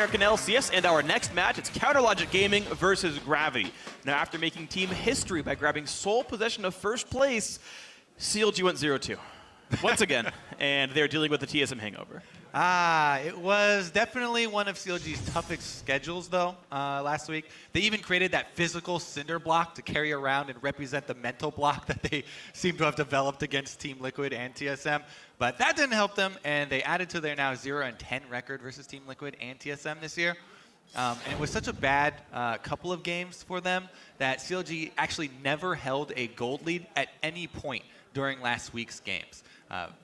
American LCS, and our next match, it's Counterlogic Gaming versus Gravity. Now, after making team history by grabbing sole possession of first place, CLG went 0-2 once again, and they're dealing with the TSM hangover. It was definitely one of CLG's toughest schedules, though, last week. They even created that physical cinder block to carry around and represent the mental block that they seem to have developed against Team Liquid and TSM. But that didn't help them, and they added to their now 0-10 record versus Team Liquid and TSM this year. And it was such a bad couple of games for them that CLG actually never held a gold lead at any point during last week's games.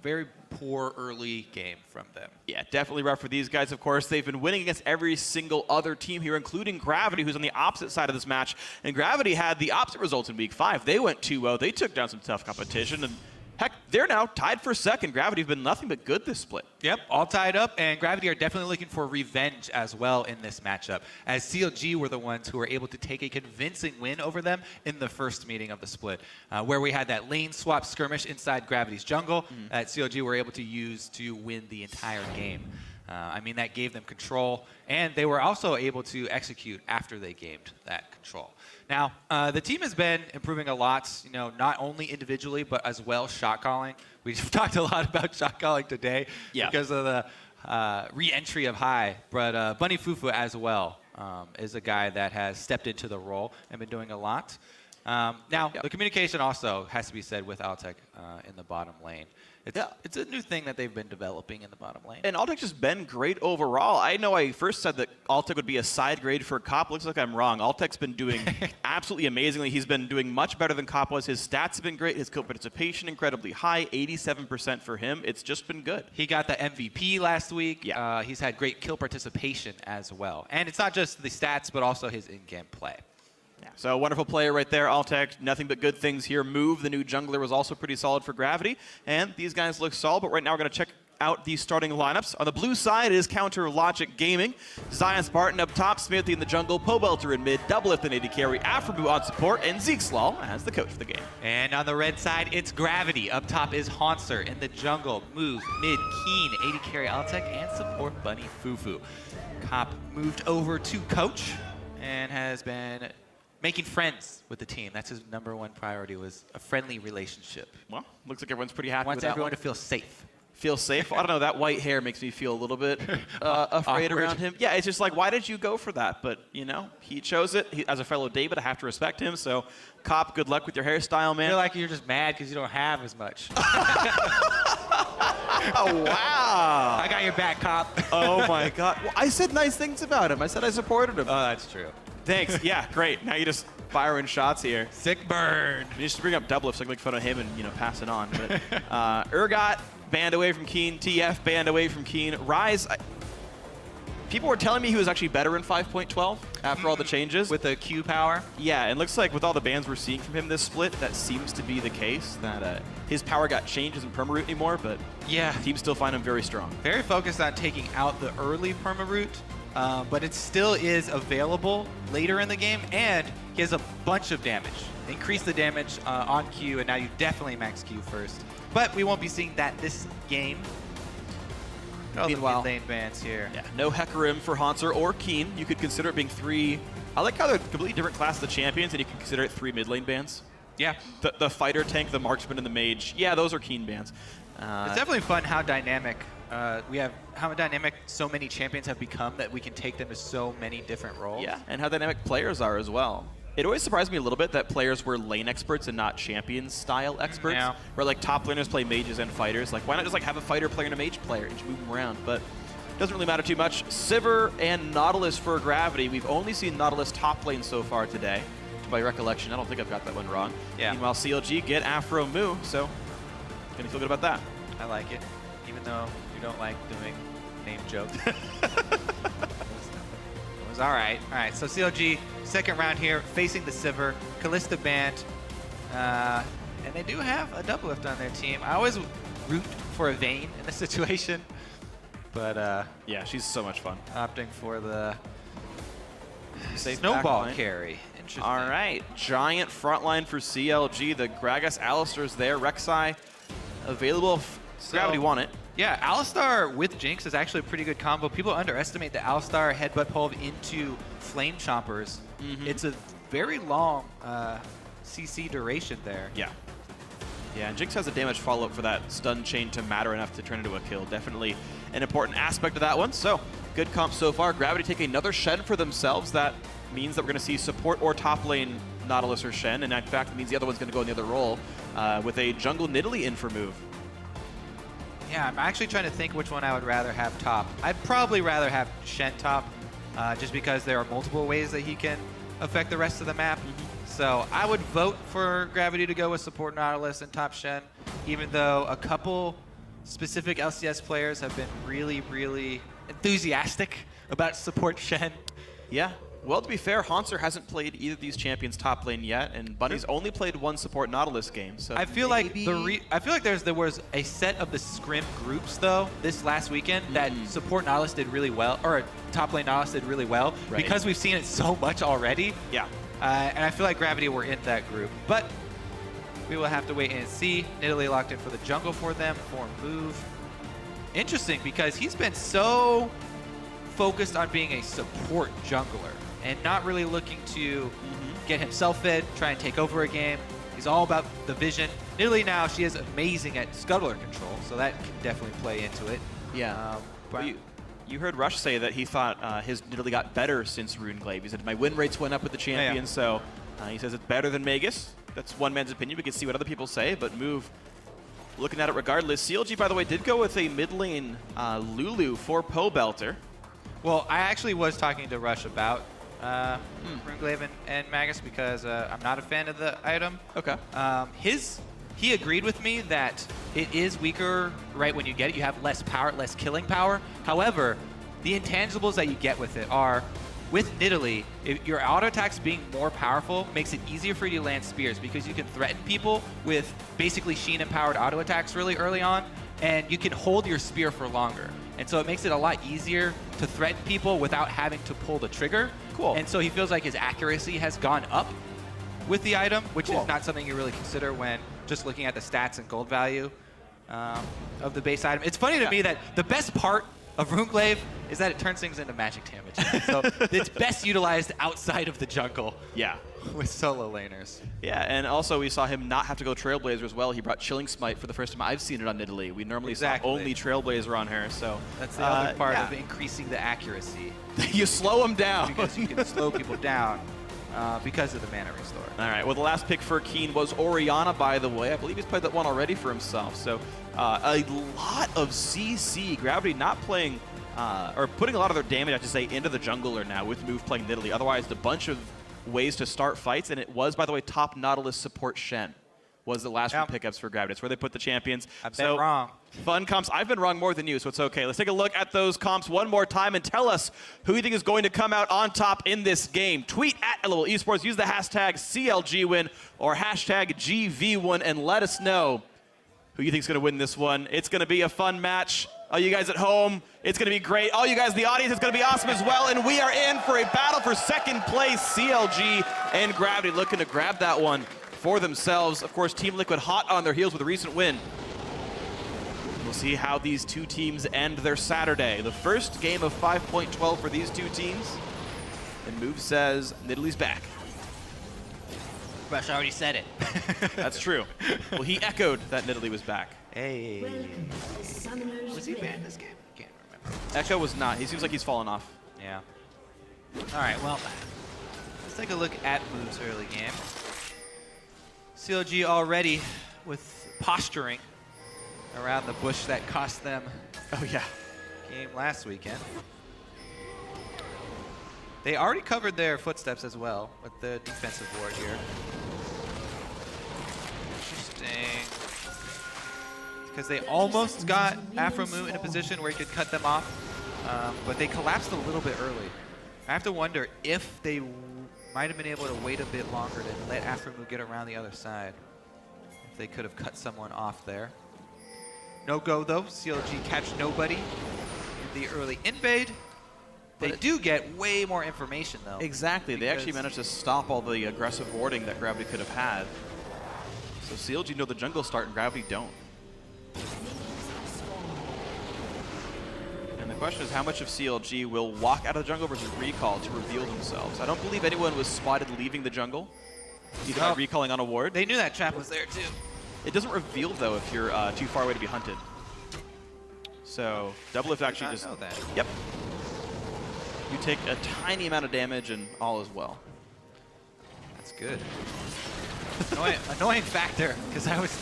Very poor early game from them. Yeah, definitely rough for these guys, of course. They've been winning against every single other team here, including Gravity, who's on the opposite side of this match. And Gravity had the opposite results in Week 5. They went 2-0. They took down some tough competition. And heck, they're now tied for second. Gravity have been nothing but good this split. Yep, all tied up, and Gravity are definitely looking for revenge as well in this matchup, as CLG were the ones who were able to take a convincing win over them in the first meeting of the split, where we had that lane swap skirmish inside Gravity's jungle that CLG were able to use to win the entire game. I mean, that gave them control, and they were also able to execute after they gained that control. Now, the team has been improving a lot, you know, not only individually, but as well shot calling. We've talked a lot about shot calling today because of the re-entry of High, but Bunny Fufu as well is a guy that has stepped into the role and been doing a lot. Now, the communication also has to be said with Altec in the bottom lane. It's a new thing that they've been developing in the bottom lane. And Altec's just been great overall. I know I first said that Altec would be a side grade for Cop. Looks like I'm wrong. Altec's been doing absolutely amazingly. He's been doing much better than Cop was. His stats have been great. His kill participation incredibly high, 87% for him. It's just been good. He got the MVP last week. Yeah. He's had great kill participation as well. And it's not just the stats, but also his in-game play. Yeah, so a wonderful player right there, Altec. Nothing but good things here. Move, the new jungler, was also pretty solid for Gravity. And these guys look solid, but right now we're going to check out the starting lineups. On the blue side is Counterlogic Gaming. Zion Spartan up top, Smithy in the jungle, Pobelter in mid, Doublelift and AD carry, Afrobu on support, and Zeekslaw as the coach for the game. And on the red side, it's Gravity. Up top is Haunser in the jungle, Move, mid, Keen, AD carry Altec, and support Bunny Fufu. Cop moved over to coach and has been making friends with the team. That's his #1 priority, was a friendly relationship. Well, looks like everyone's pretty happy Wants with that everyone one. to feel safe. Feel safe? I don't know. That white hair makes me feel a little bit afraid around him. Yeah, it's just like, why did you go for that? But, you know, he chose it. As a fellow David, I have to respect him. So, Cop, good luck with your hairstyle, man. I feel like you're just mad because you don't have as much. Oh, wow. I got your back, Cop. Oh, my God. Well, I said nice things about him. I said I supported him. Oh, that's true. Thanks. Yeah, great. Now you just firing shots here. Sick burn. You just bring up Doublelift so I can make fun of him and, you know, pass it on. But Urgot banned away from Keen. TF banned away from Keen. Rise, people were telling me he was actually better in 5.12 after all the changes. With the Q power? Yeah, and looks like with all the bans we're seeing from him this split, that seems to be the case, that his power got changed, isn't permaroot anymore, but yeah, teams still find him very strong. Very focused on taking out the early permaroot. But it still is available later in the game, and he has a bunch of damage. Increase the damage on Q, and now you definitely max Q first. But we won't be seeing that this game. Meanwhile, the lane bans here. Yeah, no Hecarim for Haunser or Keen. You could consider it being 3. I like how they're completely different class of the champions, and you can consider it 3 mid lane bans. Yeah. The fighter tank, the marksman, and the mage. Yeah, those are Keen bans. It's definitely fun how dynamic how dynamic so many champions have become that we can take them to so many different roles. Yeah, and how dynamic players are as well. It always surprised me a little bit that players were lane experts and not champion-style experts. Yeah. Where like top laners play mages and fighters. Like, why not just like have a fighter player and a mage player and just move them around? But it doesn't really matter too much. Sivir and Nautilus for Gravity. We've only seen Nautilus top lane so far today, to my recollection. I don't think I've got that one wrong. Yeah. Meanwhile, CLG get Afro Mu, so gonna feel good about that. I like it, even though you don't like doing name jokes. It was all right. All right, so CLG, second round here, facing the Sivir, Kalista banned, and they do have a Doublelift on their team. I always root for a Vayne in this situation, but yeah, she's so much fun. opting for the Safe snowball backline. carry. Interesting. All right, giant frontline for CLG. The Gragas Alistairs there, Rek'Sai available. Gravity won it. Yeah, Alistar with Jinx is actually a pretty good combo. People underestimate the Alistar headbutt pole into Flame Chompers. It's a very long CC duration there. Yeah. Yeah, and Jinx has a damage follow-up for that stun chain to matter enough to turn into a kill. Definitely an important aspect of that one. So, good comp so far. Gravity take another Shen for themselves. That means that we're going to see support or top lane Nautilus or Shen, and in fact, it means the other one's going to go in the other role with a jungle Nidalee in for move. Yeah, I'm actually trying to think which one I would rather have top. I'd probably rather have Shen top, just because there are multiple ways that he can affect the rest of the map. So I would vote for Gravity to go with support Nautilus and top Shen, even though a couple specific LCS players have been really, really enthusiastic about support Shen. Yeah. Well, to be fair, Haunter hasn't played either of these champions top lane yet, and Bunny's only played one support Nautilus game. So I feel like there was a set of the scrim groups though this last weekend that support Nautilus did really well, or top lane Nautilus did really well, because we've seen it so much already. Yeah. And I feel like Gravity were in that group, but we will have to wait and see. Nidalee locked in for the jungle for them for move. Interesting, because he's been so focused on being a support jungler and not really looking to get himself fed, try and take over a game. He's all about the vision. Nidalee now, she is amazing at scuttler control, so that can definitely play into it. Yeah. But you heard Rush say that he thought his Nidalee got better since Runeglaive. He said, my win rates went up with the champion, so he says it's better than Magus. That's one man's opinion. We can see what other people say, but Move, looking at it regardless. CLG, by the way, did go with a mid lane Lulu for Poe Belter. Well, I actually was talking to Rush about Runeglaive and Magus because I'm not a fan of the item. Okay. He agreed with me that it is weaker right when you get it. You have less power, less killing power. However, the intangibles that you get with it are, with Nidalee, your auto attacks being more powerful makes it easier for you to land spears because you can threaten people with basically Sheen empowered auto attacks really early on, and you can hold your spear for longer. And so it makes it a lot easier to threaten people without having to pull the trigger. Cool. And so he feels like his accuracy has gone up with the item, which is not something you really consider when just looking at the stats and gold value of the base item. It's funny to me that the best part of Runeglaive is that it turns things into magic damage. So it's best utilized outside of the jungle. Yeah. With solo laners. Yeah, and also we saw him not have to go Trailblazer as well. He brought Chilling Smite for the first time I've seen it on Nidalee. We normally saw only Trailblazer on her, so that's the other part of increasing the accuracy. You slow them down. Because you can slow people down because of the mana restore. All right, well, the last pick for Keen was Orianna, by the way. I believe he's played that one already for himself. So a lot of CC. Gravity not playing, or putting a lot of their damage, I have to say, into the jungler now with Move playing Nidalee. Otherwise, a bunch of ways to start fights, and it was, by the way, top Nautilus support Shen was the last few pickups for Gravity. It's where they put the champions. I've been wrong. Fun comps. I've been wrong more than you, so it's okay. Let's take a look at those comps one more time and tell us who you think is going to come out on top in this game. Tweet at LOL Esports, use the hashtag CLGWin or hashtag GV1 and let us know who you think is going to win this one. It's going to be a fun match. All you guys at home, it's going to be great. All you guys in the audience, it's going to be awesome as well. And we are in for a battle for second place. CLG and Gravity looking to grab that one for themselves. Of course, Team Liquid hot on their heels with a recent win. We'll see how these two teams end their Saturday. The first game of 5.12 for these two teams. And Move says Nidalee's back. Rush already said it. That's true. Well, he echoed that Nidalee was back. Hey. Was he banned this game? Can't remember. Echo was not. He seems like he's fallen off. Yeah. All right, well, let's take a look at Move's early game. CLG already with posturing around the bush that cost them game last weekend. They already covered their footsteps as well with the defensive ward here. Interesting. Because they almost got Afromoo in a position where he could cut them off, but they collapsed a little bit early. I have to wonder if they might have been able to wait a bit longer to let Afromoo get around the other side. If they could have cut someone off there. No go though, CLG catch nobody in the early invade. They do get way more information though. Exactly, they actually managed to stop all the aggressive warding that Gravity could have had. So CLG know the jungle start and Gravity don't. The question is how much of CLG will walk out of the jungle versus recall to reveal themselves. I don't believe anyone was spotted leaving the jungle, either by recalling on a ward. They knew that trap was there too. It doesn't reveal though if you're too far away to be hunted. So W6D actually just know that. Yep. You take a tiny amount of damage and all is well. That's good. Annoying factor, because I was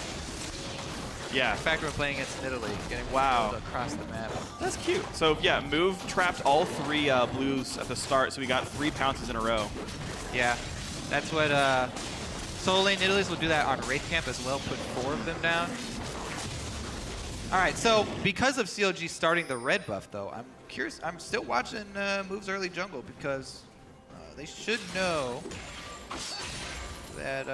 factor of playing against Italy, getting across the map. That's cute. So yeah, Move trapped all 3 blues at the start, so we got 3 pounces in a row. Yeah, that's what solo lane Italy's will do that on Wraith Camp as well, put 4 of them down. All right, so because of CLG starting the red buff though, I'm curious, I'm still watching Move's early jungle because they should know that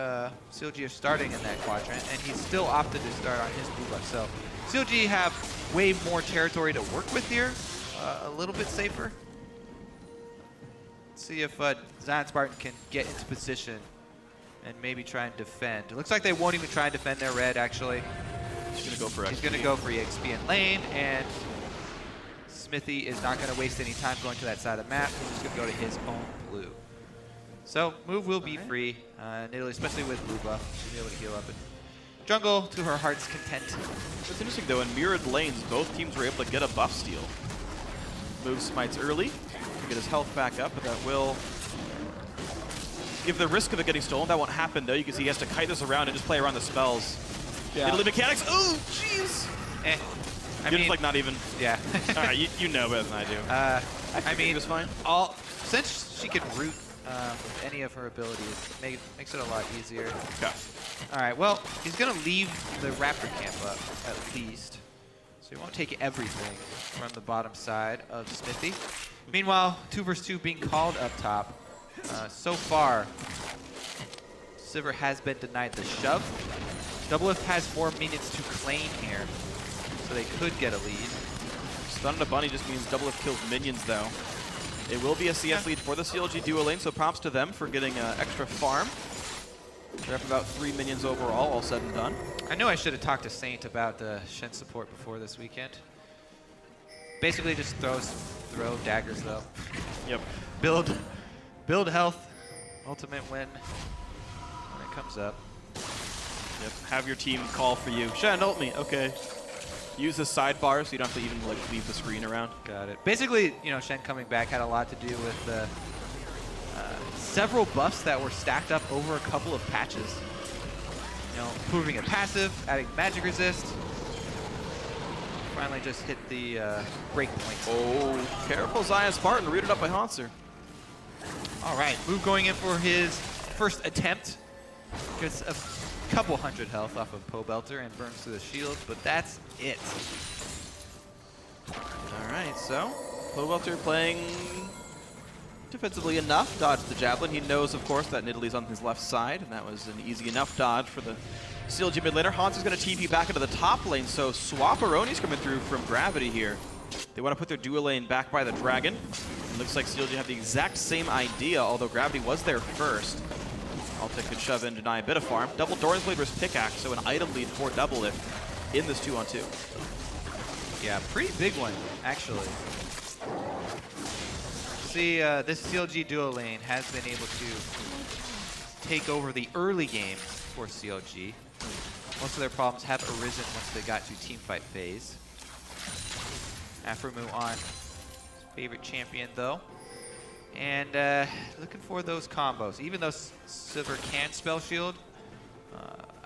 CLG is starting in that quadrant, and he's still opted to start on his blue buff. So CLG have way more territory to work with here, a little bit safer. Let's see if Zion Spartan can get into position and maybe try and defend. It looks like they won't even try and defend their red, actually. He's going to go for XP. He's going to go for EXP in lane, and Smithy is not going to waste any time going to that side of the map. He's just going to go to his own blue. So Move will be free, in Italy, especially with blue buff. She'll be able to heal up and jungle to her heart's content. What's interesting though, in mirrored lanes, both teams were able to get a buff steal. Move smites early to get his health back up, but that will give the risk of it getting stolen. That won't happen though. You can see he has to kite this around and just play around the spells. Yeah. Italy mechanics. Oh, jeez. I You're mean, just like not even. Yeah. All right, you know better than I do. I mean, he was fine. Since she can root with any of her abilities, makes it a lot easier. Okay. All right, well, he's going to leave the Raptor camp up, at least. So he won't take everything from the bottom side of Smithy. Meanwhile, 2 versus 2 being called up top. So far, Sivir has been denied the shove. Doublelift has more minions to claim here, so they could get a lead. Stun on a bunny just means Doublelift kills minions though. It will be a CS lead for the CLG duo lane, so props to them for getting extra farm. They're up about 3 minions overall, all said and done. I knew I should have talked to Saint about Shen support before this weekend. Basically just throw daggers though. Yep. Build health, ultimate win when it comes up. Yep. Have your team call for you. Shen, ult me. Okay. Use the sidebar so you don't have to even like leave the screen around. Got it. Basically, you know, Shen coming back had a lot to do with several buffs that were stacked up over a couple of patches. You know, improving a passive, adding magic resist. Finally just hit the break point. Oh, careful Zion Spartan, rooted up by Hanser. All right, Move going in for his first attempt. Gets a couple hundred health off of Pobelter and burns through the shield, but that's it. All right, so Pobelter playing defensively enough, dodged the javelin. He knows, of course, that Nidalee on his left side, and that was an easy enough dodge for the CLG mid laner. Hans is going to TP back into the top lane, so Swapperoni's coming through from Gravity here. They want to put their dual lane back by the dragon. It looks like CLG have the exact same idea, although Gravity was there first. Altek could shove in, deny a bit of farm. Double Doran's Blade versus Pickaxe, so an item lead for Doublelift in this 2-on-2. Yeah, pretty big one, actually. See, this CLG duo lane has been able to take over the early game for CLG. Most of their problems have arisen once they got to teamfight phase. Afromu on his favorite champion, though. And looking for those combos. Even though Sivir can spell shield,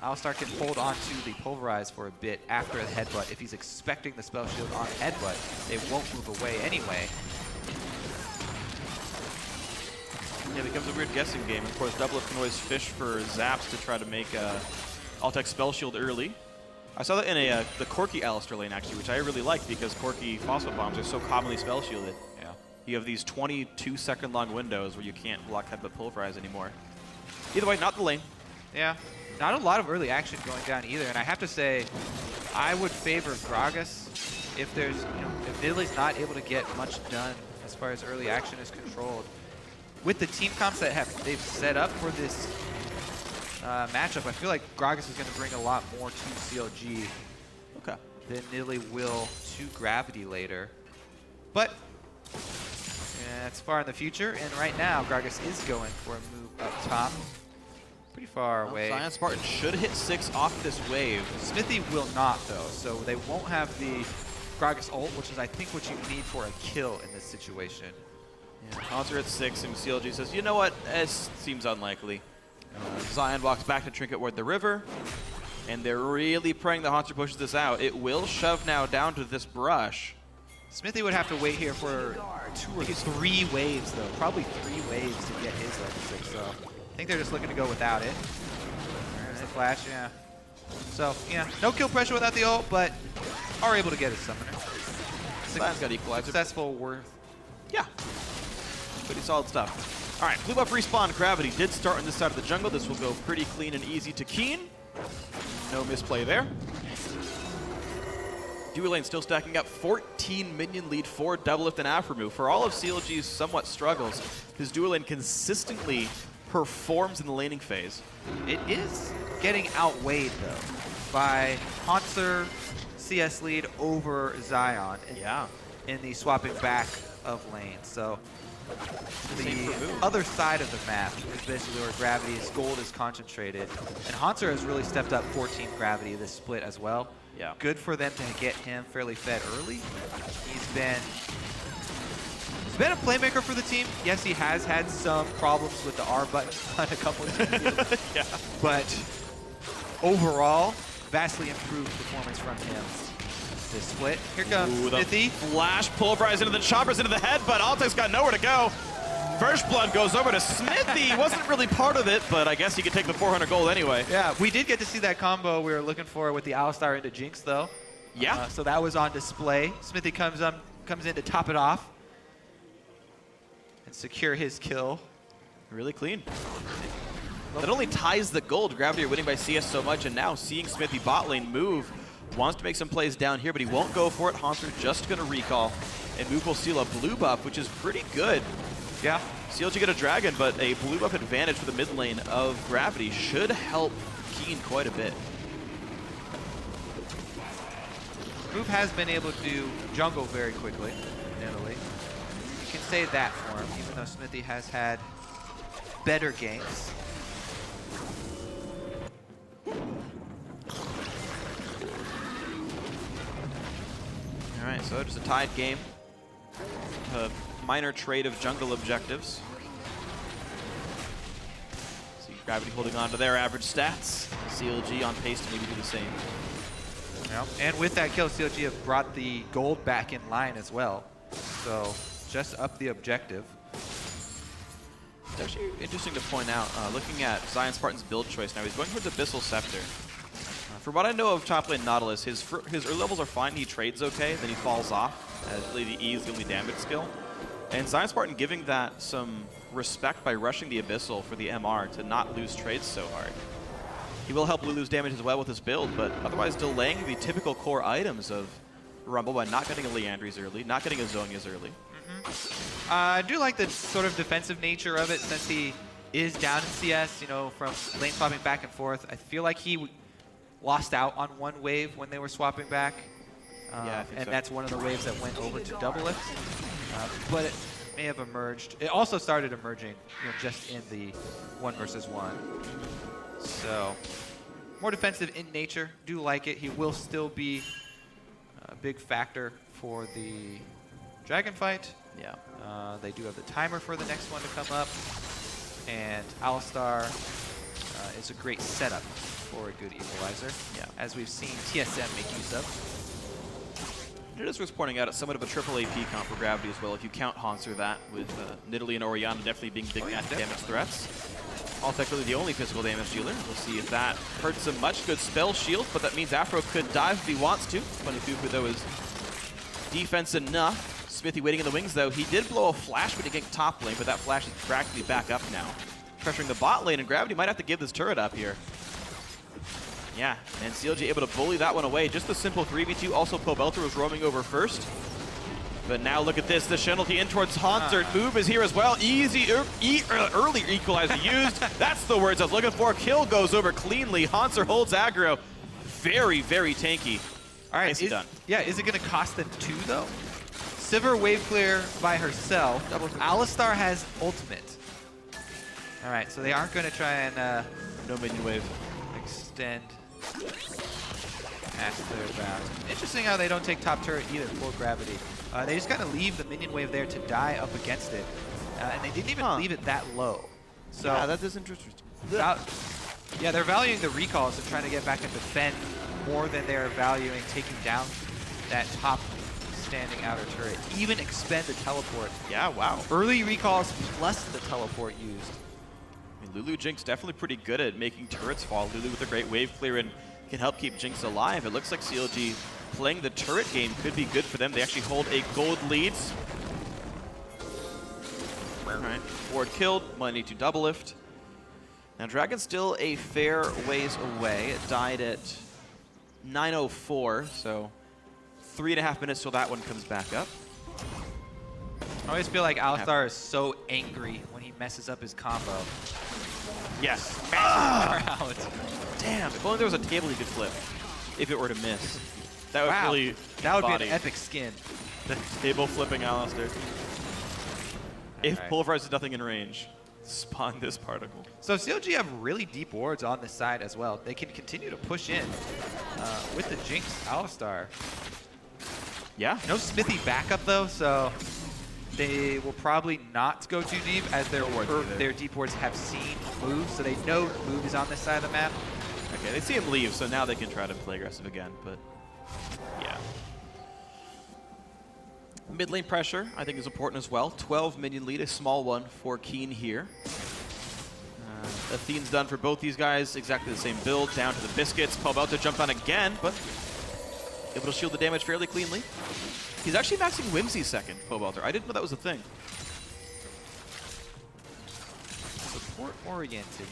Alistar can hold on to the Pulverize for a bit after the headbutt. If he's expecting the spell shield on headbutt, they won't move away anyway. Yeah, it becomes a weird guessing game. Of course, Doublelift can always fish for zaps to try to make Altek spell shield early. I saw that in the Corki Alistar lane, actually, which I really like because Corki Phosphate Bombs are so commonly spell shielded. Yeah. You have these 22-second long windows where you can't block headbutt Pulverize anymore. Either way, not the lane. Yeah, not a lot of early action going down either. And I have to say, I would favor Gragas if there's, you know, if Nidalee's not able to get much done as far as early action is controlled. With the team comps that they've set up for this matchup, I feel like Gragas is going to bring a lot more to CLG than Nidalee will to Gravity later. But yeah, it's far in the future, and right now Gragas is going for a move up top. Pretty far away. Zion Spartan should hit 6 off this wave. Smithy will not, though, so they won't have the Gragas ult, which is, I think, what you need for a kill in this situation. Yeah, Haunter at 6, and CLG says, you know what, it seems unlikely. Zion walks back to Trinket Ward the river, and they're really praying that Haunter pushes this out. It will shove now down to this brush. Smithy would have to wait here for 2 or 3 waves, though. Probably 3 waves to get his level 6, so I think they're just looking to go without it. There's the flash, yeah. So, yeah, no kill pressure without the ult, but are able to get his summoner. Zion's got equalizer. Successful worth. Yeah. Pretty solid stuff. All right, blue buff respawn. Gravity did start on this side of the jungle. This will go pretty clean and easy to Keen. No misplay there. Dual lane still stacking up 14 minion lead for Doublelift and Afremu. For all of CLG's somewhat struggles, his dual lane consistently performs in the laning phase. It is getting outweighed, though, by Haunter CS lead over Zion in the swapping back of lane. So the other side of the map is basically where Gravity's gold is concentrated. And Haunter has really stepped up 14 Gravity this split as well. Yeah. Good for them to get him fairly fed early. He's been a playmaker for the team. Yes, he has had some problems with the R button on a couple of teams. Yeah. But overall, vastly improved performance from him this split. Here comes Smithy. Flash pulverized into the choppers into the head, but Altek's got nowhere to go. First blood goes over to Smithy. Wasn't really part of it, but I guess he could take the 400 gold anyway. Yeah, we did get to see that combo we were looking for with the Alistar into Jinx, though. Yeah. So that was on display. Smithy comes in to top it off and secure his kill. Really clean. That only ties the gold. Gravity are winning by CS so much, and now seeing Smithy bot lane move, wants to make some plays down here, but he won't go for it. Haunter just going to recall, and Move will steal a blue buff, which is pretty good. Yeah. CLG get a dragon, but a blue buff advantage for the mid lane of Gravity should help Keen quite a bit. Move has been able to do jungle very quickly in Italy. You can say that for him, even though Smithy has had better games. All right, so just a tied game. A minor trade of jungle objectives. See Gravity holding on to their average stats. CLG on pace to maybe do the same. Yeah. And with that kill, CLG have brought the gold back in line as well. So just up the objective. It's actually interesting to point out, looking at Zion Spartan's build choice now, he's going towards Abyssal Scepter. From what I know of top lane Nautilus, his early levels are fine, he trades okay, then he falls off as really the E is the only damage skill. And Zion Spartan giving that some respect by rushing the Abyssal for the MR to not lose trades so hard. He will help lose damage as well with his build, but otherwise delaying the typical core items of Rumble by not getting a Leandry's early, not getting a Zhonya's early. I do like the sort of defensive nature of it since he is down in CS, you know, from lane swapping back and forth. I feel like he lost out on one wave when they were swapping back. Yeah, I think and so. that's one of the waves that went over to Doublelift. But it may have emerged. It also started emerging, you know, just in the 1 versus 1. So more defensive in nature. Do like it. He will still be a big factor for the Dragon fight. Yeah. They do have the timer for the next one to come up. And Alistar is a great setup for a good equalizer, as we've seen TSM make use of. It is worth pointing out it's somewhat of a triple AP comp for Gravity as well, if you count Haunter that, with Nidalee and Orianna definitely being big damage threats. Altek really the only physical damage dealer. We'll see if that hurts him much. Good spell shield, but that means Afro could dive if he wants to. 22 though is defense enough. Smithy waiting in the wings though. He did blow a flash when he got top lane, but that flash is practically back up now. Pressuring the bot lane, and Gravity might have to give this turret up here. Yeah, and CLG able to bully that one away. Just the simple 3v2. Also, Pobelter was roaming over first. But now look at this. The penalty in towards Haunter. Move is here as well. Easy, early equalizer used. That's the words I was looking for. Kill goes over cleanly. Haunter holds aggro. Very, very tanky. All right, Nicely done. Yeah, is it going to cost them 2, though? Sivir wave clear by herself. Alistar has ultimate. All right, so they aren't going to try and No minion wave. extend past their bounds. Interesting how they don't take top turret either for Gravity. They just kind of leave the minion wave there to die up against it. And they didn't even leave it that low. So Yeah, that is interesting. yeah, they're valuing the recalls and trying to get back and defend more than they're valuing taking down that top standing outer turret. Even expend the teleport. Yeah, wow. Early recalls plus the teleport used. I mean, Lulu Jinx definitely pretty good at making turrets fall. Lulu with a great wave clear and can help keep Jinx alive. It looks like CLG playing the turret game could be good for them. They actually hold a gold lead. All right, Ward killed, might need to double lift. Now Dragon's still a fair ways away. It died at 9:04, so 3.5 minutes till that one comes back up. I always feel like Alistar is so angry when he messes up his combo. Yes. Out. Damn, if only there was a table he could flip if it were to miss. That would Wow, really that would be body an epic skin. the table flipping Alistair. If Alright. pulverizes nothing in range, spawn this particle. So CLG have really deep wards on this side as well. They can continue to push in with the Jinx Alistar. Yeah. No Smithy backup though, so they will probably not go too deep as their deep wards have seen move, so they know move is on this side of the map. Okay, they see him leave, so now they can try to play aggressive again, but yeah. Mid lane pressure, I think, is important as well. 12 minion lead, a small one for Keen here. Athene's done for both these guys, exactly the same build, down to the biscuits. Pobelter jumped on again, but able to shield the damage fairly cleanly. He's actually maxing Whimsy second, Pobelter. I didn't know that was a thing. Support oriented.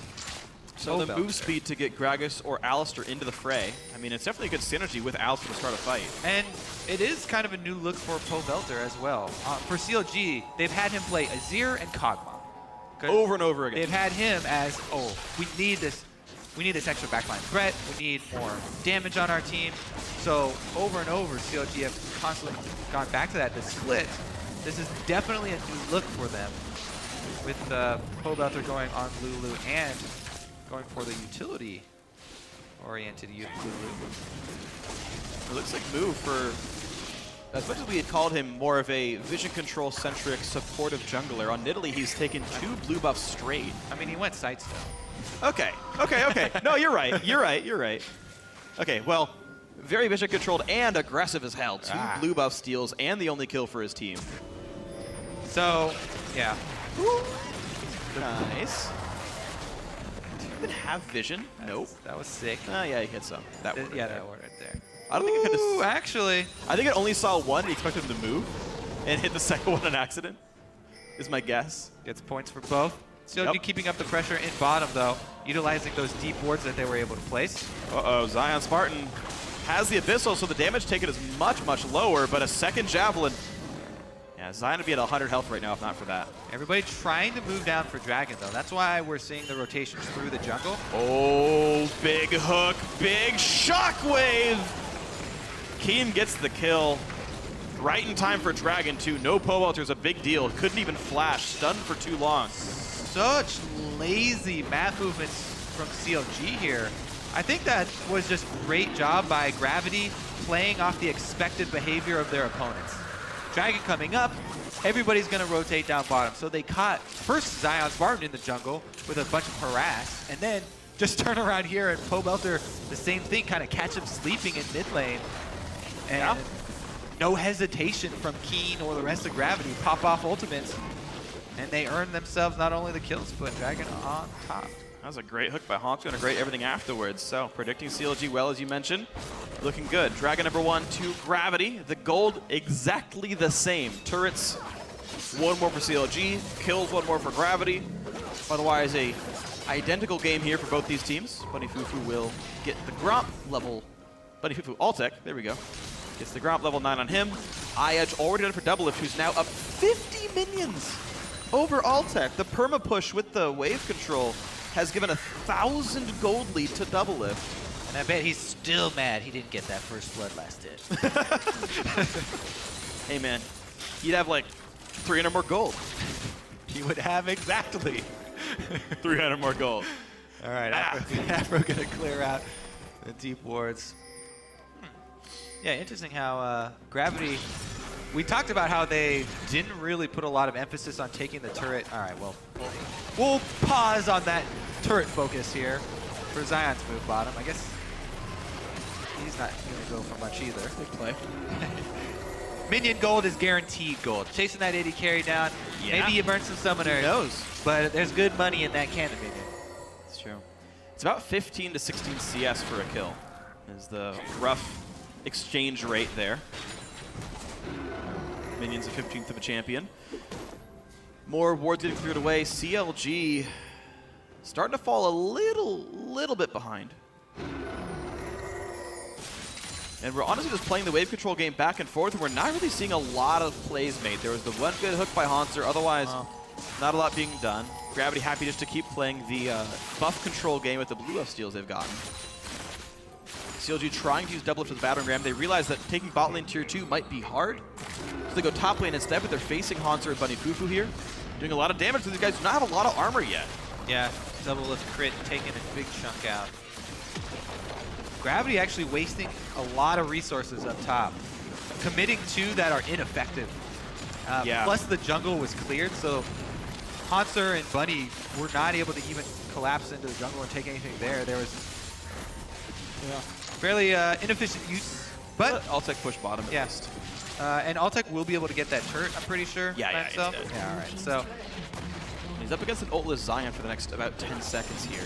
So the move speed to get Gragas or Alistar into the fray. I mean, it's definitely a good synergy with Alistar to start a fight. And it is kind of a new look for Pobelter as well. For CLG, they've had him play Azir and Kog'Maw. Over and over again. They've had him as, oh, we need this extra backline threat. We need more damage on our team. So over and over, CLG have constantly gone back to that. The split, this is definitely a new look for them with Pobelter going on Lulu and going for the utility-oriented Lulu. It looks like move for, as much as we had called him more of a vision control-centric supportive jungler, on Nidalee he's taken 2 blue buffs straight. I mean, he went sidestep. Okay. No, you're right. You're right. Okay, well, very vision controlled and aggressive as hell. 2 blue buff steals and the only kill for his team. So, yeah. Nice. Do you even have vision? Nope. That was sick. Yeah, he hit some. That worked. Yeah, that worked right there. I don't think it could have. Actually. I think it only saw one. He expected him to move and hit the second one on accident, is my guess. Gets points for both. Still Yep. keeping up the pressure in bottom, though, utilizing those deep wards that they were able to place. Uh-oh, Zion Spartan has the Abyssal, so the damage taken is much, much lower, but a second Javelin. Yeah, Zion would be at 100 health right now if not for that. Everybody trying to move down for Dragon, though. That's why we're seeing the rotations through the jungle. Oh, big hook, big shockwave! Keen gets the kill. Right in time for Dragon, too. No Pobelter's a big deal. Couldn't even flash. Stunned for too long. Such lazy map movements from CLG here. I think that was just great job by Gravity playing off the expected behavior of their opponents. Dragon coming up, everybody's going to rotate down bottom. So they caught first Zion Spartan in the jungle with a bunch of harass, and then just turn around here and Pobelter, the same thing, kind of catch him sleeping in mid lane. And no hesitation from Keen or the rest of Gravity, pop off ultimates, and they earn themselves not only the kills, but Dragon on top. That was a great hook by Honk, and a great everything afterwards. So, predicting CLG well, as you mentioned. Looking good. Dragon number 1 to Gravity. The gold exactly the same. Turrets, 1 more for CLG. Kills, 1 more for Gravity. Otherwise, a identical game here for both these teams. Bunny Fufu will get the Gromp level. Bunny Fufu Altec, there we go. Gets the Gromp level 9 on him. iEdge already done for Double Lift, who's now up 50 minions over Altec. The perma push with the wave control has given 1,000 gold lead to Double Lift. And I bet he's still mad he didn't get that first blood last hit. Hey man, he'd have like 300 more gold. He would have exactly 300 more gold. All right, Afro gonna clear out the deep wards. Yeah, interesting how Gravity, we talked about how they didn't really put a lot of emphasis on taking the turret. All right, well, we'll pause on that turret focus here for Zion's move bottom. I guess he's not gonna go for much either. Big play. Minion gold is guaranteed gold. Chasing that AD carry down, Yeah. maybe you burn some summoners. Who knows? But there's good money in that cannon minion. It's true. It's about 15 to 16 CS for a kill is the rough exchange rate there. Minions a 15th of a champion. More wards getting cleared away. CLG starting to fall a little bit behind. And we're honestly just playing the wave control game back and forth, and we're not really seeing a lot of plays made. There was the one good hook by Hanser, otherwise not a lot being done. Gravity happy just to keep playing the buff control game with the blue buff steals they've gotten. CLG trying to use double lift with Battering Ram. They realize that taking bot lane tier 2 might be hard, so they go top lane instead, but they're facing Hanser and Bunny Fufu here, doing a lot of damage, so these guys do not have a lot of armor yet. Yeah, double lift crit, taking a big chunk out. Gravity actually wasting a lot of resources up top, committing two that are ineffective. Yeah. Plus the jungle was cleared, so Hanser and Bunny were not able to even collapse into the jungle and take anything there. There was fairly inefficient use, but Altec push bottom at least. and Altec will be able to get that turret, I'm pretty sure. Yeah, by yeah, himself. he's dead. Yeah, all right. So He's up against an ultless Zion for the next about 10 seconds here.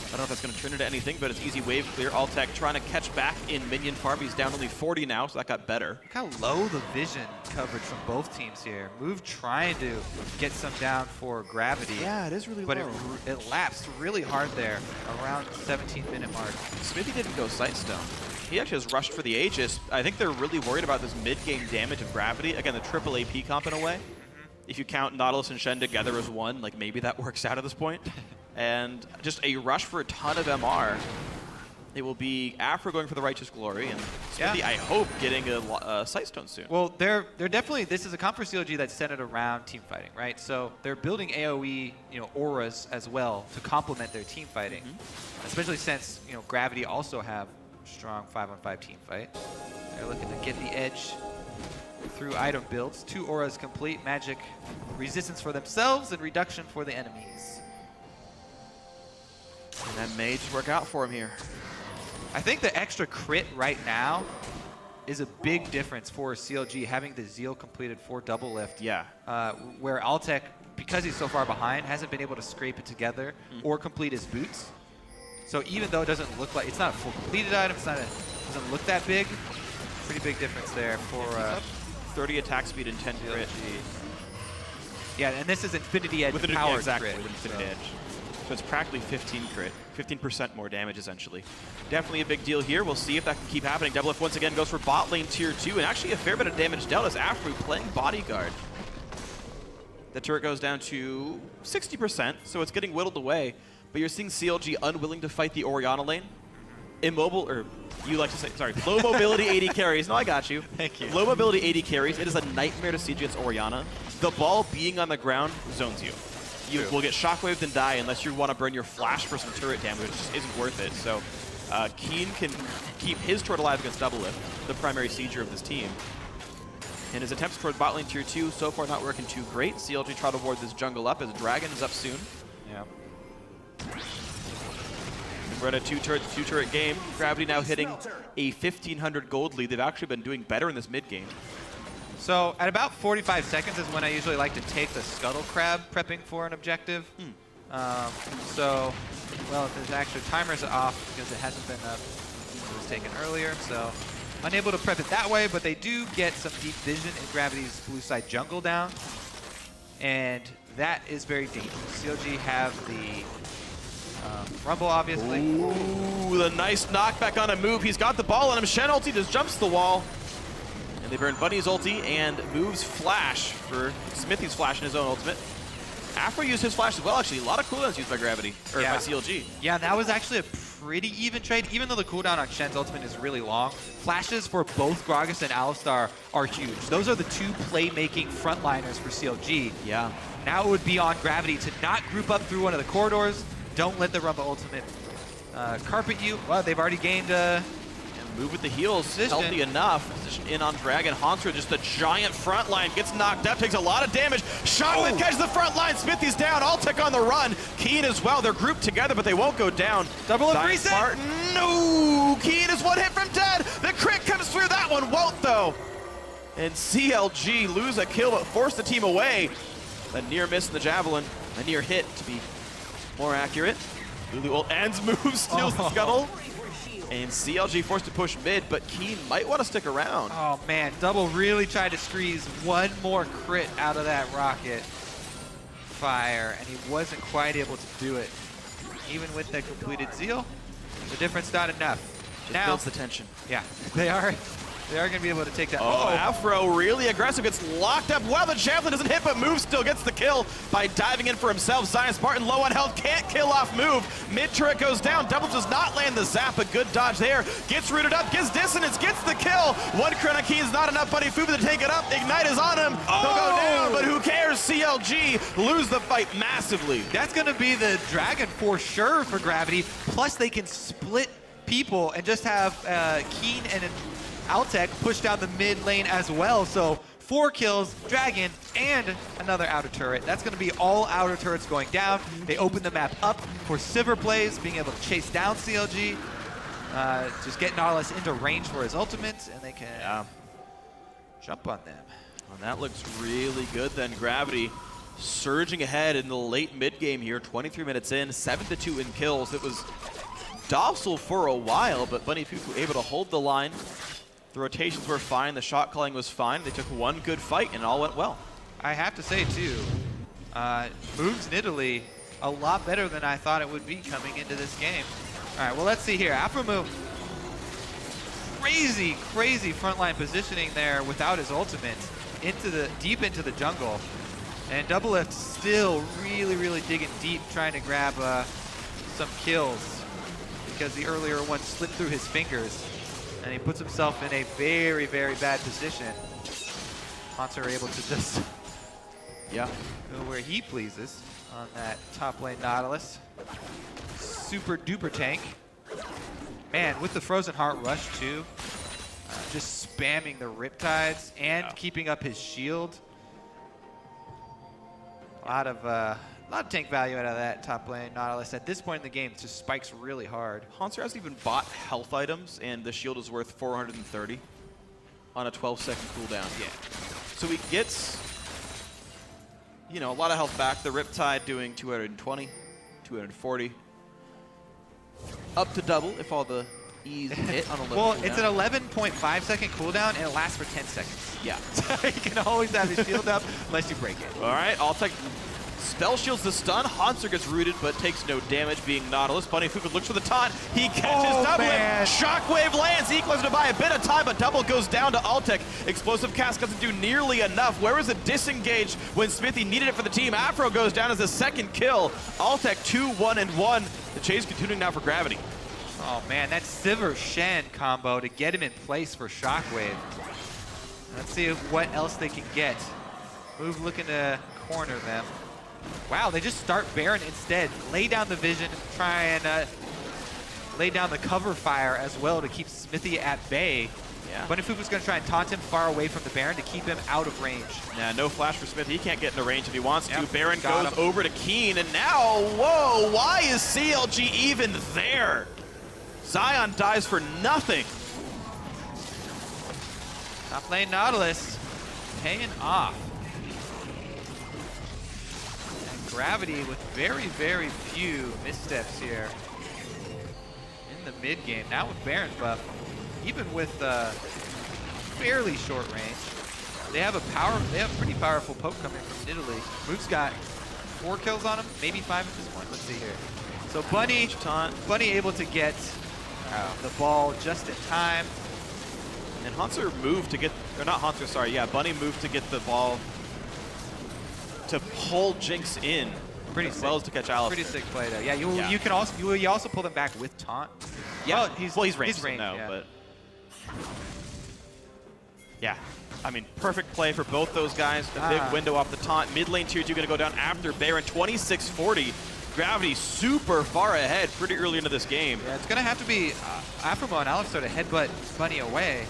I don't know if that's going to turn into anything, but it's easy wave clear. Altec trying to catch back in minion farm. He's down only 40 now, so that got better. look how low the vision coverage from both teams here. Move trying to get some down for Gravity. Yeah, it is really But low. it lapsed really hard there, around 17-minute mark. Smithy didn't go Sightstone. He actually has rushed for the Aegis. I think they're really worried about this mid-game damage of Gravity. Again, the triple AP comp in a way. If you count Nautilus and Shen together as one, like maybe that works out at this point. And just a rush for a ton of MR. It will be Afro going for the Righteous Glory, and Smithy, I hope, getting a Sightstone soon. Well, they're definitely, this is a comp for CLG that's centered around team fighting, right? So they're building AoE, auras as well to complement their team fighting, especially since, Gravity also have strong 5-on-5 team fight. They're looking to get the edge through item builds. 2 auras complete, magic resistance for themselves and reduction for the enemies. And that may just work out for him here. I think the extra crit right now is a big difference for CLG having the Zeal completed for double lift. Yeah. Where Altec, because he's so far behind, hasn't been able to scrape it together or complete his boots. So even though it doesn't look like, it's not a full completed item, it doesn't look that big, pretty big difference there for 30 attack speed and 10 crit. Yeah, and this is Infinity Edge With an powered exactly, crit. with Infinity Edge. So it's practically 15 crit, 15% more damage essentially. Definitely a big deal here. We'll see if that can keep happening. Double F once again goes for bot lane tier 2, and actually a fair bit of damage dealt as Afro playing bodyguard. The turret goes down to 60%, so it's getting whittled away. But you're seeing CLG unwilling to fight the Orianna lane. Immobile, or you like to say, sorry, low mobility AD carries. No, I got you. Thank you. Low mobility AD carries. It is a nightmare to siege against Orianna. The ball being on the ground zones you. You will get shockwaved and die unless you want to burn your flash for some turret damage, which just isn't worth it. So Keen can keep his turret alive against Double Lift, the primary sieger of this team. And his attempts toward bot lane tier 2 so far not working too great. CLG try to ward this jungle up as Dragon is up soon. Yeah. We're at a two-turret game. Gravity now hitting a 1,500 gold lead. They've actually been doing better in this mid-game. So at about 45 seconds is when I usually like to take the Scuttle Crab prepping for an objective. Well, there's actually timers off because it hasn't been up. It was taken earlier, so unable to prep it that way, but they do get some deep vision in Gravity's blue side jungle down. And that is very dangerous. CLG have the Rumble, obviously. Ooh, the nice knockback on a move. He's got the ball on him. Shen ulti just jumps the wall. And they burn Bunny's ulti and moves flash for Smithy's flash in his own ultimate. Afro used his flash as well, actually. A lot of cooldowns used by Gravity, or by CLG. Yeah, that was actually a pretty even trade, even though the cooldown on Shen's ultimate is really long. Flashes for both Gragas and Alistar are huge. Those are the two playmaking frontliners for CLG. Yeah. Now it would be on Gravity to not group up through one of the corridors. Don't let the Rumba ultimate carpet you. Well, they've already gained Move with the heels, Position. healthy enough. Position in on Dragon. Hansra, just a giant front line, gets knocked up, takes a lot of damage. Shockwave catches the front line. Smithy's down. Alltech on the run. Keen as well. They're grouped together, but they won't go down. Double up Zion reset. Spartan, no! Keen is one hit from dead. The crit comes through. That one won't, though. And CLG lose a kill, but force the team away. A near miss in the Javelin. A near hit, to be more accurate. Lulu ult ends, moves, steals the scuttle. And CLG forced to push mid, but Keen might want to stick around. Oh man, Double really tried to squeeze one more crit out of that rocket fire, and he wasn't quite able to do it. Even with the completed Zeal, the difference not enough. Just builds the tension. Yeah, they are going to be able to take that. Oh, Afro really aggressive, gets locked up. Well, the Javelin doesn't hit, but Move still gets the kill by diving in for himself. Zion Spartan low on health, can't kill off Move. Mid turret goes down. Double does not land the zap, but good dodge there. Gets rooted up, gets dissonance, gets the kill. One crit on Key is not enough, Buddy Fubu to take it up. Ignite is on him. He'll go down, but who cares? CLG lose the fight massively. That's going to be the Dragon for sure for Gravity. Plus, they can split people and just have Keen and Alltech push down the mid lane as well. So 4 kills, Dragon, and another outer turret. That's going to be all outer turrets going down. They open the map up for Sivir plays, being able to chase down CLG, just get Nautilus into range for his ultimate, and they can jump on them. And that looks really good then. Gravity surging ahead in the late mid game here, 23 minutes in, 7-2 in kills. It was docile for a while, but Bunny Fufu able to hold the line. The rotations were fine, the shot calling was fine. They took one good fight and it all went well. I have to say too, moves in Italy a lot better than I thought it would be coming into this game. All right, well let's see here. Afro move, crazy frontline positioning there without his ultimate, deep into the jungle. And Double Lift still really digging deep, trying to grab some kills because the earlier one slipped through his fingers. And he puts himself in a very bad position. Hunter able to just go where he pleases on that top lane Nautilus. Super duper tank. Man, with the Frozen Heart Rush too, just spamming the Riptides and keeping up his shield. A lot of tank value out of that top lane Nautilus. At this point in the game, it just spikes really hard. Hansra hasn't even bought health items, and the shield is worth 430 on a 12-second cooldown. Yeah. So he gets, a lot of health back. The Riptide doing 220, 240. Up to double if all the E's hit on a low Well, cooldown. it's an 11.5 second cooldown, and it lasts for 10 seconds. Yeah. So you can always have his shield up unless you break it. All right, Alltech spell shields the stun. Hansra gets rooted, but takes no damage being Nautilus. Bunny Fufu looks for the taunt. He catches Double. Man. Shockwave lands, equals to buy a bit of time, but Double goes down to Alltech. Explosive Cast doesn't do nearly enough. Where was the disengage when Smithy needed it for the team? Afro goes down as a second kill. Alltech 2-1-1. The chase continuing now for Gravity. Oh man, that Sivir Shen combo to get him in place for Shockwave. Let's see what else they can get. Move looking to corner them. Wow, they just start Baron instead. Lay down the vision, try and lay down the cover fire as well to keep Smithy at bay. Yeah. Bunny Fufu's going to try and taunt him far away from the Baron to keep him out of range. Yeah, no flash for Smithy. He can't get into range if he wants to. Baron got goes him. over to Keen, and now, whoa, why is CLG even there? Zion dies for nothing. Top lane Nautilus paying off. And Gravity with very few missteps here in the mid game. Now with Baron's buff, even with fairly short range, they have a pretty powerful poke coming from Italy. Move's got 4 kills on him, maybe 5 at this point. Let's see here. So Bunny able to get the ball just in time. And Hansra moved to get, or not Hansra, sorry, yeah, Bunny moved to get the ball to pull Jinx in. Pretty as sick. well as to catch Alistair. Pretty sick play there. Yeah, you Yeah. you can also you also pull them back with taunt. Yeah, Well, he's ranged, so no, yeah. but yeah. I mean, perfect play for both those guys. The big window off the taunt. Mid lane tier 2 going to go down after Baron. 26-40. Gravity super far ahead pretty early into this game. Yeah, it's going to have to be Afromo and Alex to headbutt Bunny away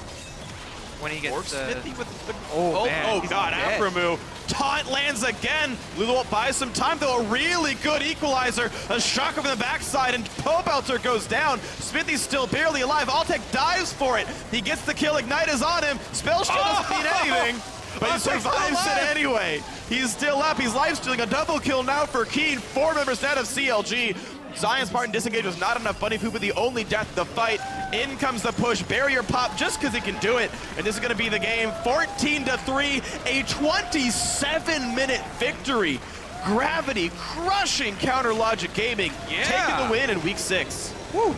when he gets Or Smithy with the... Oh, man, he's God, dead. Afromu. Taunt lands again. Lulu buys some time, though. A really good equalizer. A shocker from the backside, and Pobelter goes down. Smithy's still barely alive. Altec dives for it. He gets the kill. Ignite is on him. Spell Shield doesn't mean anything, but he survives it anyway. He's still up. He's life-stealing. A double kill now for Keen. 4 members dead of CLG. Zion Spartan disengage was not enough. Bunny Poopa the only death of the fight. In comes the push. Barrier pop just because he can do it. And this is going to be the game. 14-3, a 27-minute victory. Gravity crushing Counter Logic Gaming. Yeah. Taking the win in week 6. Woo.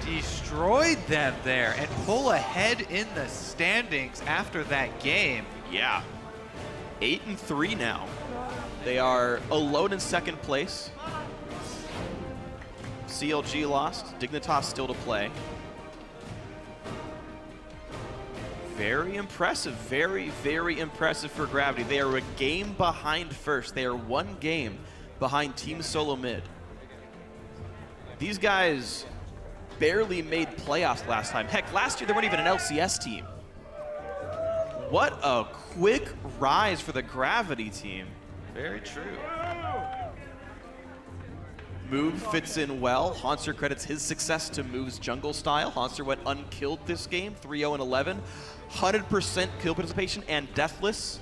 Destroyed them there and pull ahead in the standings after that game. Yeah. 8-3 now. They are alone in second place. CLG lost. Dignitas still to play. Very impressive. Very, very impressive for Gravity. They are a game behind first. They are 1 game behind Team Solo Mid. These guys barely made playoffs last time. Heck, last year they weren't even an LCS team. What a quick rise for the Gravity team. Very true. Move fits in well. Haunster credits his success to Move's jungle style. Haunster went unkilled this game, 3-0-11. 100% kill participation and deathless.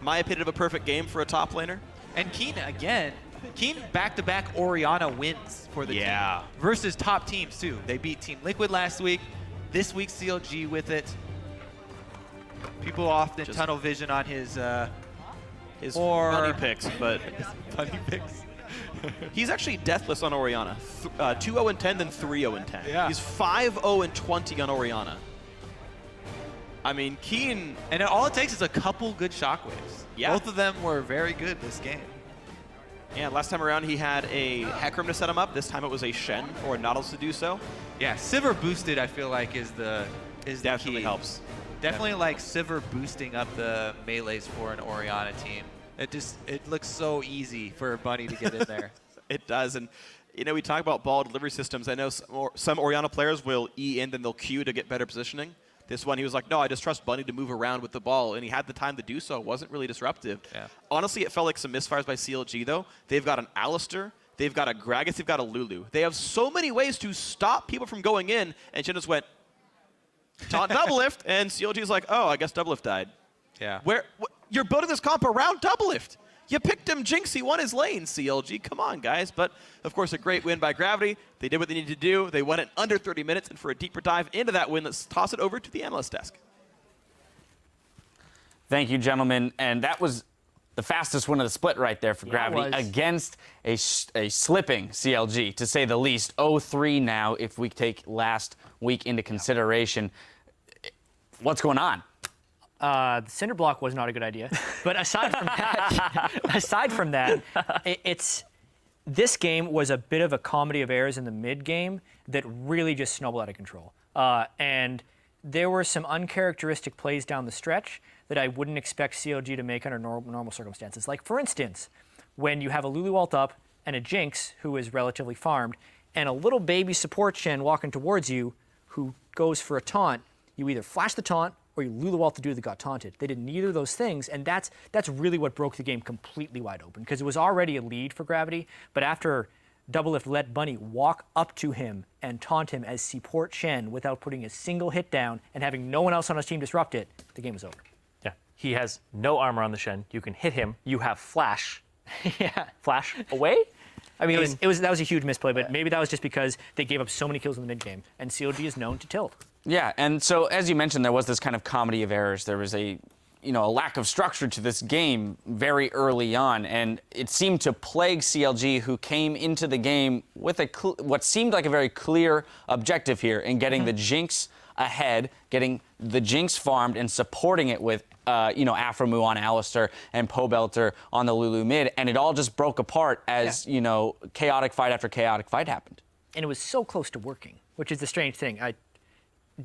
My opinion of a perfect game for a top laner. And Keen, again, Keen back-to-back Orianna wins for the team. Versus top teams, too. They beat Team Liquid last week. This week, CLG with it. People often Just tunnel vision on his funny picks, but funny picks. he's actually deathless on Orianna. 2-0-10, then 3-0-10. Yeah. He's 5-0-20 on Orianna. I mean, Keen... And all it takes is a couple good shockwaves. Yeah. Both of them were very good this game. Yeah, last time around he had a Hecarim to set him up. This time it was a Shen or a Nautilus to do so. Yeah, Sivir boosted, I feel like, is the Definitely key. helps. Definitely like Sivir boosting up the melees for an Orianna team. It looks so easy for a Bunny to get in there. It does, and you know, we talk about ball delivery systems. I know some Orianna players will E in, then they'll Q to get better positioning. This one, he was like, no, I just trust Bunny to move around with the ball, and he had the time to do so. It wasn't really disruptive. Yeah. Honestly, it felt like some misfires by CLG, though. They've got an Alistair, they've got a Gragas, they've got a Lulu. They have so many ways to stop people from going in, and Shin just went, taunt Doublelift, and CLG's like, oh, I guess Doublelift died. Yeah. You're building this comp around Doublelift. You picked him, Jinx. He won his lane, CLG. Come on, guys. But, of course, a great win by Gravity. They did what they needed to do. They won it under 30 minutes. And for a deeper dive into that win, let's toss it over to the analyst desk. Thank you, gentlemen. And that was the fastest win of the split right there for Gravity against a slipping CLG, to say the least. 0-3 now if we take last week into consideration. What's going on? The cinder block was not a good idea. But aside from that, this game was a bit of a comedy of errors in the mid game that really just snowballed out of control. And there were some uncharacteristic plays down the stretch that I wouldn't expect CLG to make under normal circumstances. Like, for instance, when you have a Lulu ult up and a Jinx who is relatively farmed, and a little baby support Shen walking towards you who goes for a taunt, you either flash the taunt or you Lulu ult the dude that got taunted. They did neither of those things, and that's really what broke the game completely wide open, because it was already a lead for Gravity, but after Doublelift let Bunny walk up to him and taunt him as support Shen without putting a single hit down and having no one else on his team disrupt it, the game was over. Yeah, he has no armor on the Shen. You can hit him. You have flash. Yeah. Flash away? I mean, that was a huge misplay, but maybe that was just because they gave up so many kills in the mid game, and CLG is known to tilt. Yeah, and so as you mentioned, there was this kind of comedy of errors. There was a lack of structure to this game very early on, and it seemed to plague CLG, who came into the game with what seemed like a very clear objective here in getting the Jinx ahead, getting the Jinx farmed, and supporting it with Afromu on Alistair and Pobelter on the Lulu mid, and it all just broke apart as, chaotic fight after chaotic fight happened. And it was so close to working, which is the strange thing.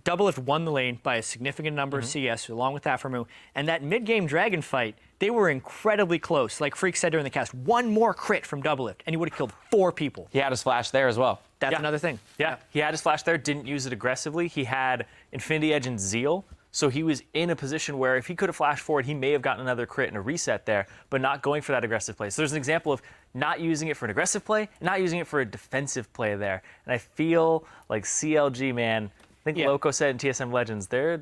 Doublelift won the lane by a significant number of CS, along with Afromu, and that mid-game Dragon fight, they were incredibly close. Like Freak said during the cast, one more crit from Doublelift, and he would have killed 4 people. He had his flash there as well. That's another thing. Yeah, he had his flash there, didn't use it aggressively. He had Infinity Edge and Zeal, so he was in a position where if he could have flashed forward, he may have gotten another crit and a reset there, but not going for that aggressive play. So there's an example of not using it for an aggressive play, and not using it for a defensive play there. And I feel like CLG, man, I think Loco said in TSM Legends, they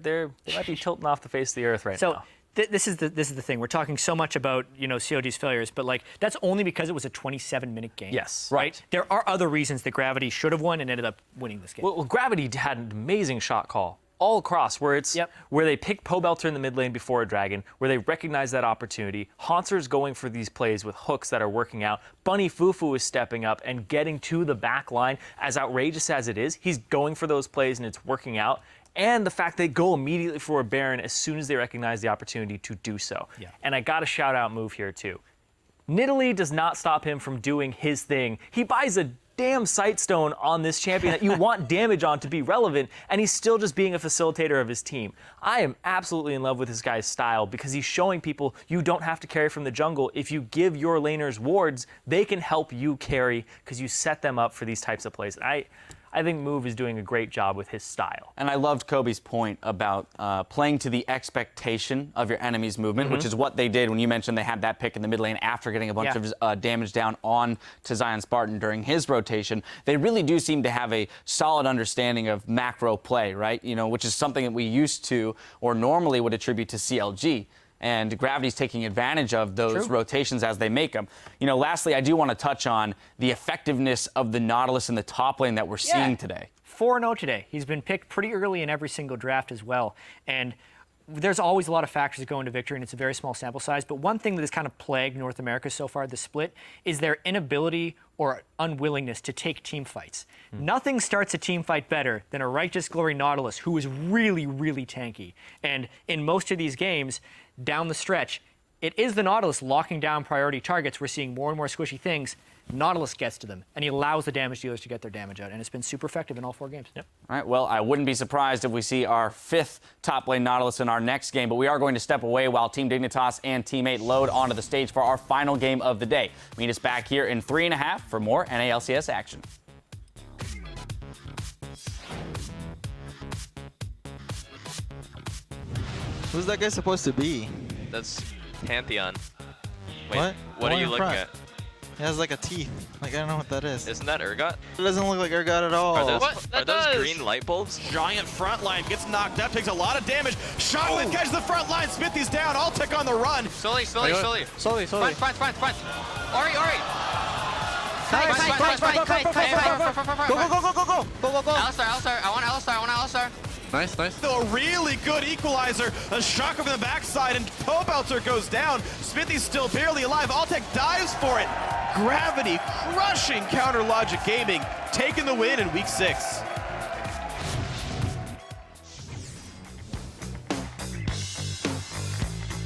might be tilting off the face of the earth right now. This is the thing. We're talking so much about COG's failures, but like that's only because it was a 27-minute game. Yes. Right. There are other reasons that Gravity should have won and ended up winning this game. Well, Gravity had an amazing shot call all across, where it's where they pick Pobelter in the mid lane before a dragon, where they recognize that opportunity. Hauntzer's going for these plays with hooks that are working out. Bunny Fufu is stepping up and getting to the back line. As outrageous as it is, he's going for those plays and it's working out. And the fact they go immediately for a Baron as soon as they recognize the opportunity to do so. Yeah. And I got a shout out move here too. Nidalee does not stop him from doing his thing. He buys a damn Sightstone on this champion that you want damage on to be relevant, and he's still just being a facilitator of his team. I am absolutely in love with this guy's style because he's showing people you don't have to carry from the jungle. If you give your laners wards, they can help you carry because you set them up for these types of plays. I think Move is doing a great job with his style. And I loved Kobe's point about playing to the expectation of your enemy's movement, which is what they did when you mentioned they had that pick in the mid lane after getting a bunch of damage down on to Zion Spartan during his rotation. They really do seem to have a solid understanding of macro play, right? Which is something that we used to or normally would attribute to CLG. And Gravity's taking advantage of those rotations as they make them. Lastly, I do want to touch on the effectiveness of the Nautilus in the top lane that we're seeing today. 4-0 today. He's been picked pretty early in every single draft as well. And there's always a lot of factors that go into victory, and it's a very small sample size. But one thing that has kind of plagued North America so far, the split, is their inability or unwillingness to take team fights. Nothing starts a team fight better than a Righteous Glory Nautilus who is really, really tanky. And in most of these games, down the stretch, it is the Nautilus locking down priority targets. We're seeing more and more squishy things. Nautilus gets to them, and he allows the damage dealers to get their damage out, and it's been super effective in all 4 games. All right, well, I wouldn't be surprised if we see our 5th top lane Nautilus in our next game, but we are going to step away while Team Dignitas and Team 8 load onto the stage for our final game of the day. Meet us back here in 3.5 for more NALCS action. Who's that guy supposed to be? That's Pantheon. Wait, What? What The are one you in looking front. at? He has like a teeth. Like, I don't know what that is. Isn't that Urgot? It doesn't look like Urgot at all. Are those, What? are That those does. green light bulbs? Giant front line gets knocked up, takes a lot of damage. Shockwave catches the front line. Smithy's down. Alltech on the run. Slowly. Slowly. Front. Ori. Go. Alistar. I want Alistar. Nice. Still a really good equalizer. A shock over the backside, and Pobelter goes down. Smithy's still barely alive. Alltech dives for it. Gravity crushing Counter Logic Gaming, taking the win in week 6.